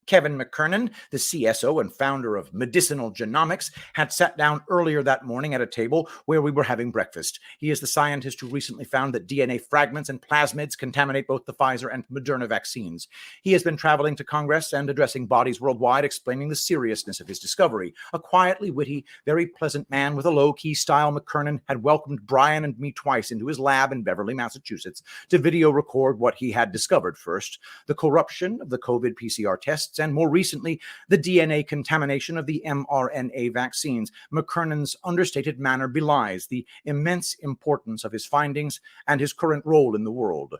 Kevin McKernan, the CSO and founder of Medicinal Genomics, had sat down earlier that morning at a table where we were having breakfast. He is the scientist who recently found that DNA fragments and plasmids contaminate both the Pfizer and Moderna vaccines. He has been traveling to Congress and addressing bodies worldwide, explaining the seriousness of his discovery. A quietly witty, very pleasant man with a low-key style, McKernan had welcomed Brian and me twice into his lab in Beverly, Massachusetts, to video record what he had discovered. First, the corruption of the COVID PCR tests, and more recently, the DNA contamination of the mRNA vaccines. McKernan's understated manner belies the immense importance of his findings and his current role in the world.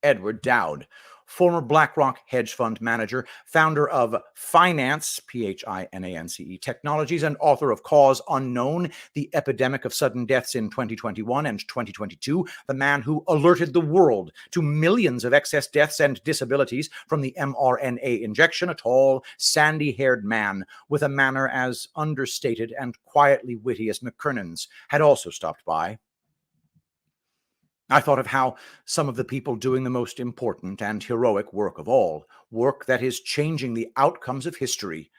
Edward Dowd, former BlackRock hedge fund manager, founder of Finance, P-H-I-N-A-N-C-E Technologies, and author of Cause Unknown, The Epidemic of Sudden Deaths in 2021 and 2022, the man who alerted the world to millions of excess deaths and disabilities from the mRNA injection, a tall, sandy-haired man with a manner as understated and quietly witty as McKernan's, had also stopped by. I thought of how some of the people doing the most important and heroic work of all, work that is changing the outcomes of history,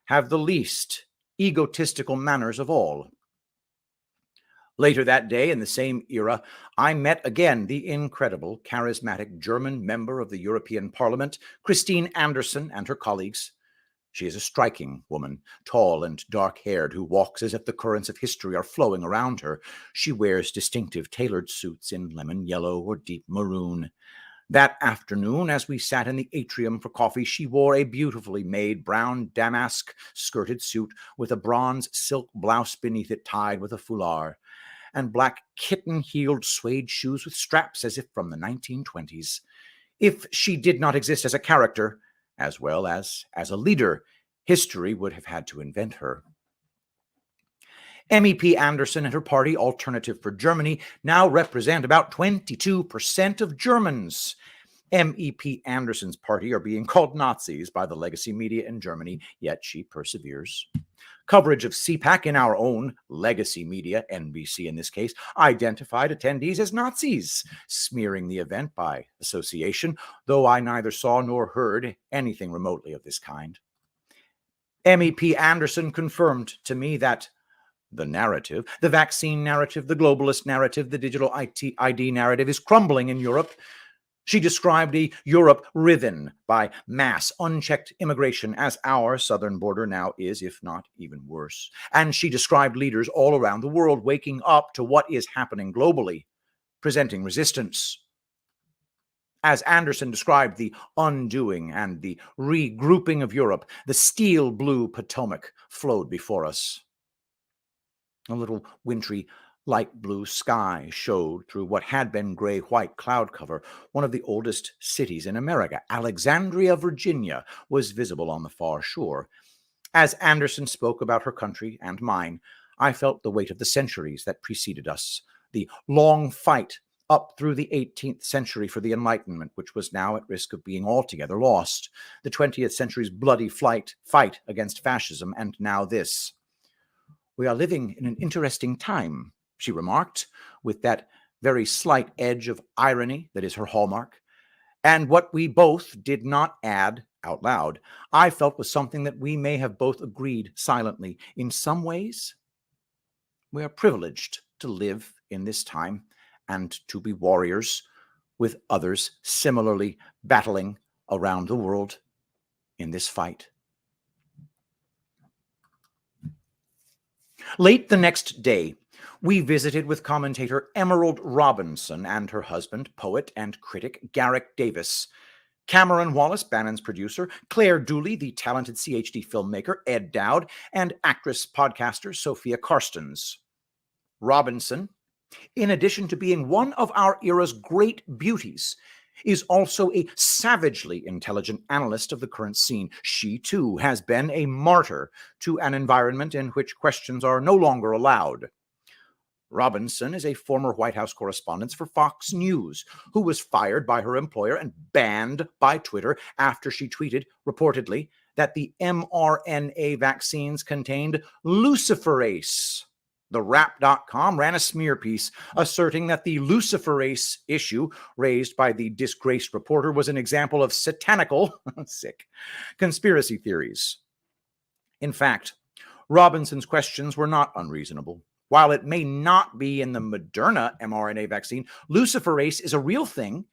have the least egotistical manners of all. Later that day, in the same era, I met again the incredible, charismatic German member of the European Parliament, Christine Anderson, and her colleagues. She is a striking woman, tall and dark-haired, who walks as if the currents of history are flowing around her. She wears distinctive tailored suits in lemon yellow or deep maroon. That afternoon, as we sat in the atrium for coffee, she wore a beautifully made brown damask skirted suit with a bronze silk blouse beneath it tied with a foulard, and black kitten-heeled suede shoes with straps as if from the 1920s. If she did not exist as a character, as well as a leader, history would have had to invent her. MEP Anderson and her party, Alternative for Germany, now represent about 22% of Germans. MEP Anderson's party are being called Nazis by the legacy media in Germany, yet she perseveres. Coverage of CPAC in our own legacy media, NBC in this case, identified attendees as Nazis, smearing the event by association, though I neither saw nor heard anything remotely of this kind. MEP Anderson confirmed to me that the narrative, the vaccine narrative, the globalist narrative, the digital ID narrative is crumbling in Europe. She described a Europe riven by mass, unchecked immigration, as our southern border now is, if not even worse. And she described leaders all around the world waking up to what is happening globally, presenting resistance. As Anderson described the undoing and the regrouping of Europe, the steel blue Potomac flowed before us. A little wintry light blue sky showed through what had been gray-white cloud cover. One of the oldest cities in America, Alexandria, Virginia, was visible on the far shore. As Anderson spoke about her country and mine, I felt the weight of the centuries that preceded us, the long fight up through the 18th century for the Enlightenment, which was now at risk of being altogether lost, the 20th century's bloody fight against fascism, and now this. We are living in an interesting time, she remarked, with that very slight edge of irony that is her hallmark. And what we both did not add out loud, I felt was something that we may have both agreed silently. In some ways, we are privileged to live in this time and to be warriors with others similarly battling around the world in this fight. Late the next day, we visited with commentator Emerald Robinson and her husband, poet and critic Garrick Davis, Cameron Wallace, Bannon's producer, Claire Dooley, the talented CHD filmmaker Ed Dowd, and actress-podcaster Sophia Karstens. Robinson, in addition to being one of our era's great beauties, is also a savagely intelligent analyst of the current scene. She, too, has been a martyr to an environment in which questions are no longer allowed. Robinson is a former White House correspondent for Fox News, who was fired by her employer and banned by Twitter after she tweeted, reportedly, that the mRNA vaccines contained luciferase. The Wrap.com ran a smear piece asserting that the luciferase issue raised by the disgraced reporter was an example of satanical, conspiracy theories. In fact, Robinson's questions were not unreasonable. While it may not be in the Moderna mRNA vaccine, luciferase is a real thing,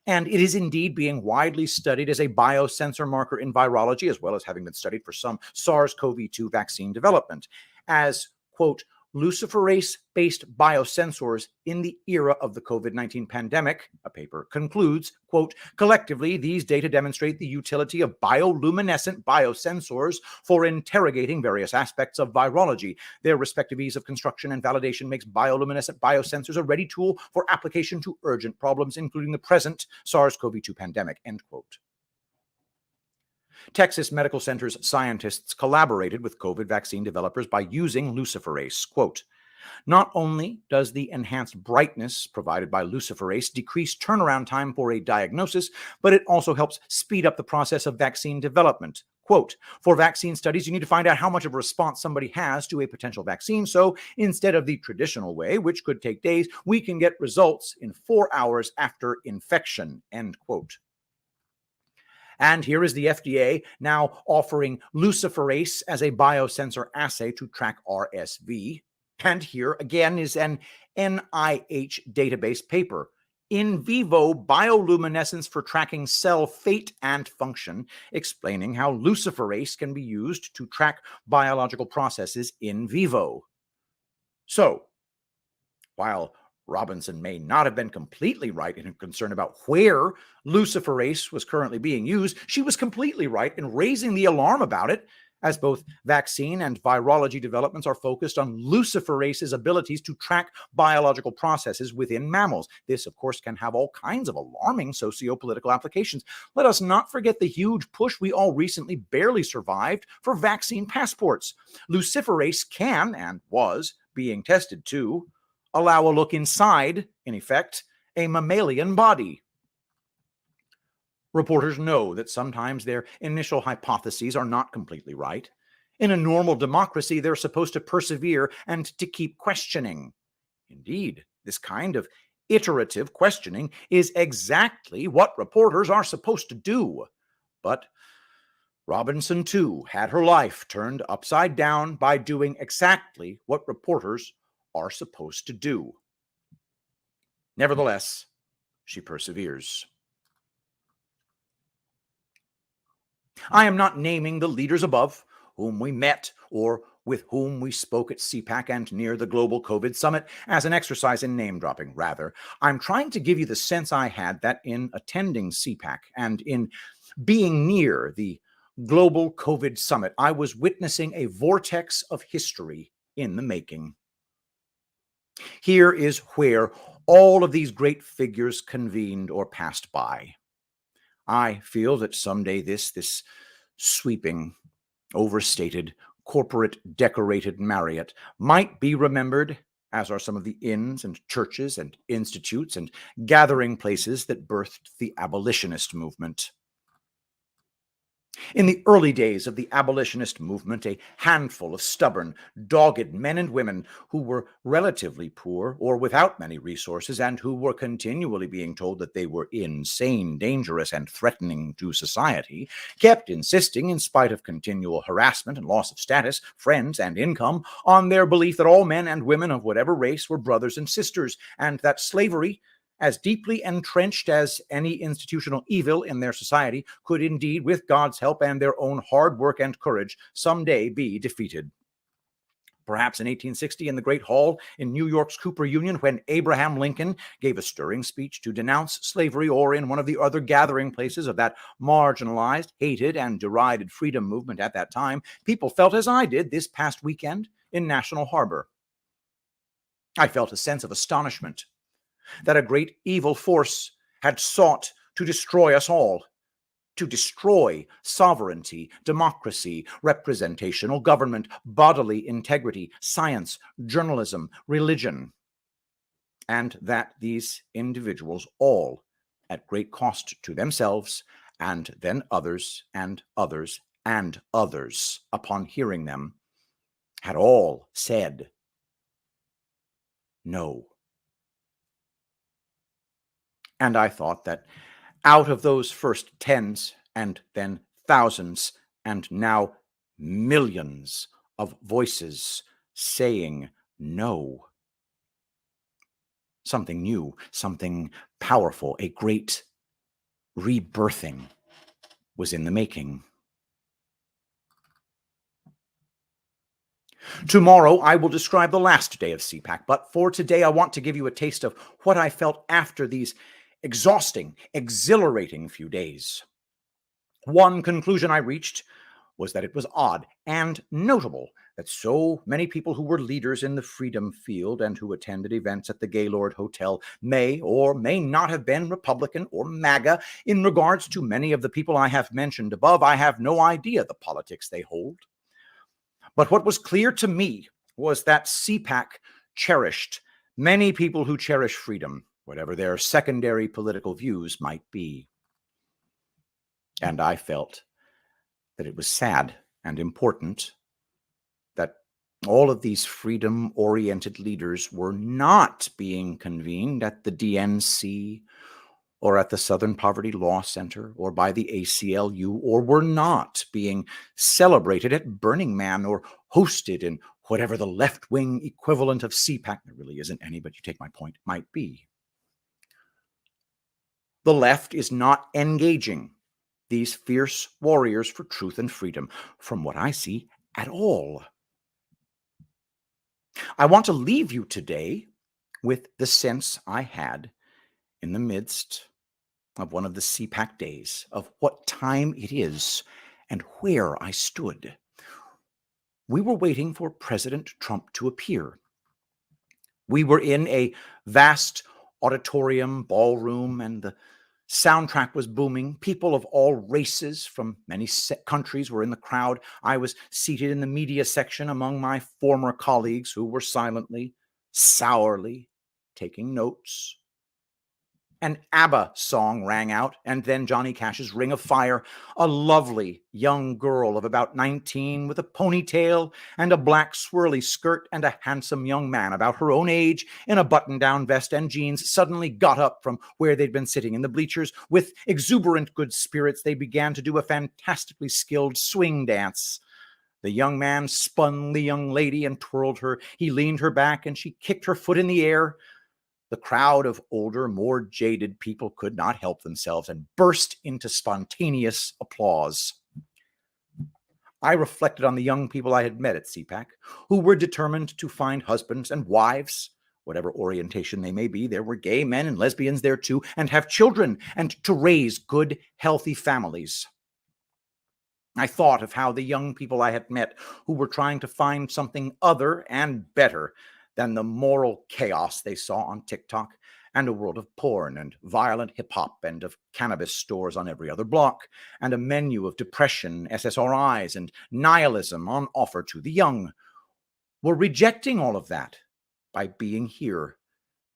and it is indeed being widely studied as a biosensor marker in virology, as well as having been studied for some SARS-CoV-2 vaccine development. As, quote, luciferase-based biosensors in the era of the COVID-19 pandemic, a paper concludes, quote, collectively, these data demonstrate the utility of bioluminescent biosensors for interrogating various aspects of virology. Their respective ease of construction and validation makes bioluminescent biosensors a ready tool for application to urgent problems, including the present SARS-CoV-2 pandemic, end quote. Texas Medical Center's scientists collaborated with COVID vaccine developers by using luciferase. Quote, not only does the enhanced brightness provided by luciferase decrease turnaround time for a diagnosis, but it also helps speed up the process of vaccine development. Quote, for vaccine studies, you need to find out how much of a response somebody has to a potential vaccine. So instead of the traditional way, which could take days, we can get results in 4 hours after infection, end quote. And here is the FDA now offering luciferase as a biosensor assay to track RSV. And here again is an NIH database paper, in vivo bioluminescence for tracking cell fate and function, explaining how luciferase can be used to track biological processes in vivo. So, while Robinson may not have been completely right in her concern about where luciferase was currently being used, she was completely right in raising the alarm about it, as both vaccine and virology developments are focused on luciferase's abilities to track biological processes within mammals. This, of course, can have all kinds of alarming socio-political applications. Let us not forget the huge push we all recently barely survived for vaccine passports. Luciferase can, and was, being tested to allow a look inside, in effect, a mammalian body. Reporters know that sometimes their initial hypotheses are not completely right. In a normal democracy, they're supposed to persevere and to keep questioning. Indeed, this kind of iterative questioning is exactly what reporters are supposed to do. But Robinson, too, had her life turned upside down by doing exactly what reporters are supposed to do. Nevertheless, she perseveres. I am not naming the leaders above, whom we met or with whom we spoke at CPAC and near the Global COVID Summit, as an exercise in name-dropping. Rather, I'm trying to give you the sense I had that in attending CPAC and in being near the Global COVID Summit, I was witnessing a vortex of history in the making. Here is where all of these great figures convened or passed by. I feel that someday this sweeping, overstated, corporate decorated Marriott might be remembered, as are some of the inns and churches and institutes and gathering places that birthed the abolitionist movement. In the early days of the abolitionist movement, a handful of stubborn, dogged men and women who were relatively poor or without many resources and who were continually being told that they were insane, dangerous, and threatening to society, kept insisting, in spite of continual harassment and loss of status, friends, and income, on their belief that all men and women of whatever race were brothers and sisters, and that slavery, as deeply entrenched as any institutional evil in their society, could indeed, with God's help and their own hard work and courage, someday be defeated. Perhaps in 1860 in the Great Hall in New York's Cooper Union, when Abraham Lincoln gave a stirring speech to denounce slavery, or in one of the other gathering places of that marginalized, hated, and derided freedom movement at that time, people felt as I did this past weekend in National Harbor. I felt a sense of astonishment that a great evil force had sought to destroy us all, to destroy sovereignty, democracy, representational government, bodily integrity, science, journalism, religion, and that these individuals all, at great cost to themselves, and then others, and others, and others, upon hearing them, had all said no. And I thought that out of those first tens and then thousands and now millions of voices saying no, something new, something powerful, a great rebirthing was in the making. Tomorrow, I will describe the last day of CPAC, but for today, I want to give you a taste of what I felt after these exhausting, exhilarating few days. One conclusion I reached was that it was odd and notable that so many people who were leaders in the freedom field and who attended events at the Gaylord Hotel may or may not have been Republican or MAGA. In regards to many of the people I have mentioned above, I have no idea the politics they hold. But what was clear to me was that CPAC cherished many people who cherish freedom, whatever their secondary political views might be. And I felt that it was sad and important that all of these freedom-oriented leaders were not being convened at the DNC or at the Southern Poverty Law Center or by the ACLU, or were not being celebrated at Burning Man or hosted in whatever the left-wing equivalent of CPAC, there really isn't any, but you take my point, might be. The left is not engaging these fierce warriors for truth and freedom, from what I see, at all. I want to leave you today with the sense I had in the midst of one of the CPAC days of what time it is and where I stood. We were waiting for President Trump to appear. We were in a vast auditorium, ballroom, and the soundtrack was booming. People of all races from many countries were in the crowd. I was seated in the media section among my former colleagues who were silently, sourly taking notes. An ABBA song rang out, and then Johnny Cash's Ring of Fire. A lovely young girl of about 19 with a ponytail and a black swirly skirt, and a handsome young man about her own age in a button-down vest and jeans suddenly got up from where they'd been sitting in the bleachers. With exuberant good spirits, they began to do a fantastically skilled swing dance. The young man spun the young lady and twirled her. He leaned her back, and she kicked her foot in the air. The crowd of older, more jaded people could not help themselves and burst into spontaneous applause. I reflected on the young people I had met at CPAC, who were determined to find husbands and wives, whatever orientation they may be. There were gay men and lesbians there too, and have children, and to raise good, healthy families. I thought of how the young people I had met who were trying to find something other and better than the moral chaos they saw on TikTok, and a world of porn and violent hip-hop and of cannabis stores on every other block, and a menu of depression, SSRIs, and nihilism on offer to the young, were rejecting all of that by being here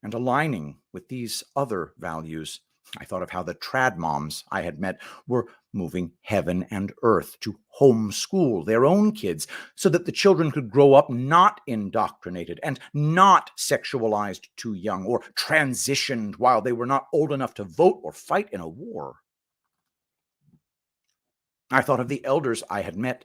and aligning with these other values. I thought of how the trad moms I had met were moving heaven and earth to homeschool their own kids so that the children could grow up not indoctrinated and not sexualized too young or transitioned while they were not old enough to vote or fight in a war. I thought of the elders I had met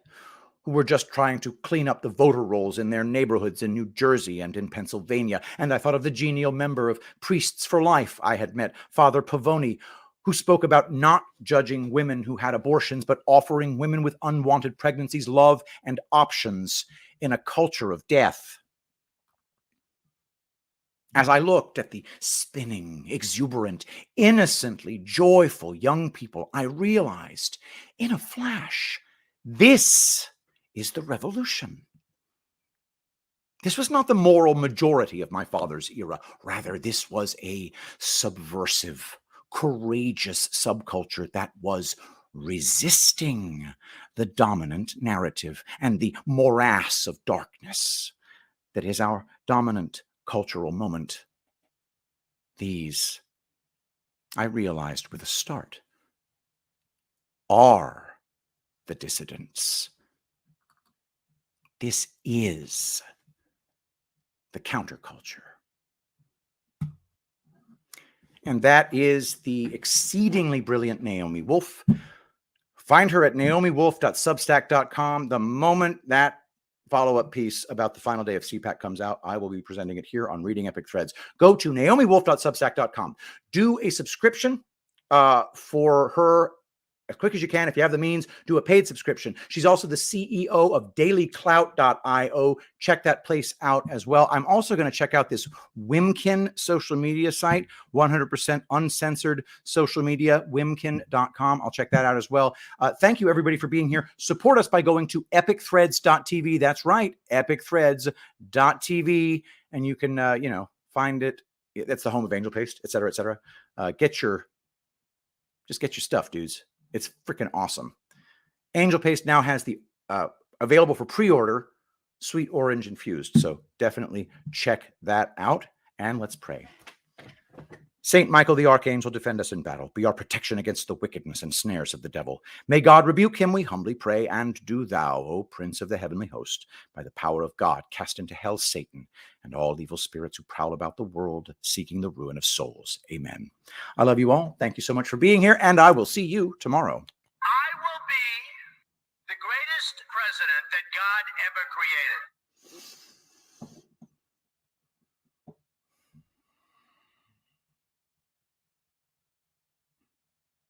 who were just trying to clean up the voter rolls in their neighborhoods in New Jersey and in Pennsylvania. And I thought of the genial member of Priests for Life I had met, Father Pavoni, who spoke about not judging women who had abortions, but offering women with unwanted pregnancies love and options in a culture of death. As I looked at the spinning, exuberant, innocently joyful young people, I realized in a flash, this is the revolution. This was not the moral majority of my father's era. Rather, this was a subversive, courageous subculture that was resisting the dominant narrative and the morass of darkness that is our dominant cultural moment. These, I realized with a start, are the dissidents. This is the counterculture. And that is the exceedingly brilliant Naomi Wolf. Find her at naomiwolf.substack.com. The moment that follow-up piece about the final day of CPAC comes out, I will be presenting it here on Reading Epic Threads. Go to naomiwolf.substack.com. Do a subscription for her as quick as you can. If you have the means, do a paid subscription. She's also the CEO of dailyclout.io. Check that place out as well. I'm also going to check out this Wimkin social media site, 100% uncensored social media, wimkin.com. I'll check that out as well. Thank you, everybody, for being here. Support us by going to epicthreads.tv. That's right, epicthreads.tv. And you can, find it. That's the home of Angel Paste, et cetera, et cetera. Just get your stuff, dudes. It's freaking awesome. Angel Paste now has the available for pre-order Sweet Orange Infused. So definitely check that out. And let's pray. Saint Michael the Archangel, defend us in battle. Be our protection against the wickedness and snares of the devil. May God rebuke him, we humbly pray. And do thou, O Prince of the heavenly host, by the power of God, cast into hell Satan and all evil spirits who prowl about the world, seeking the ruin of souls. Amen. I love you all. Thank you so much for being here, and I will see you tomorrow. I will be the greatest president that God ever created.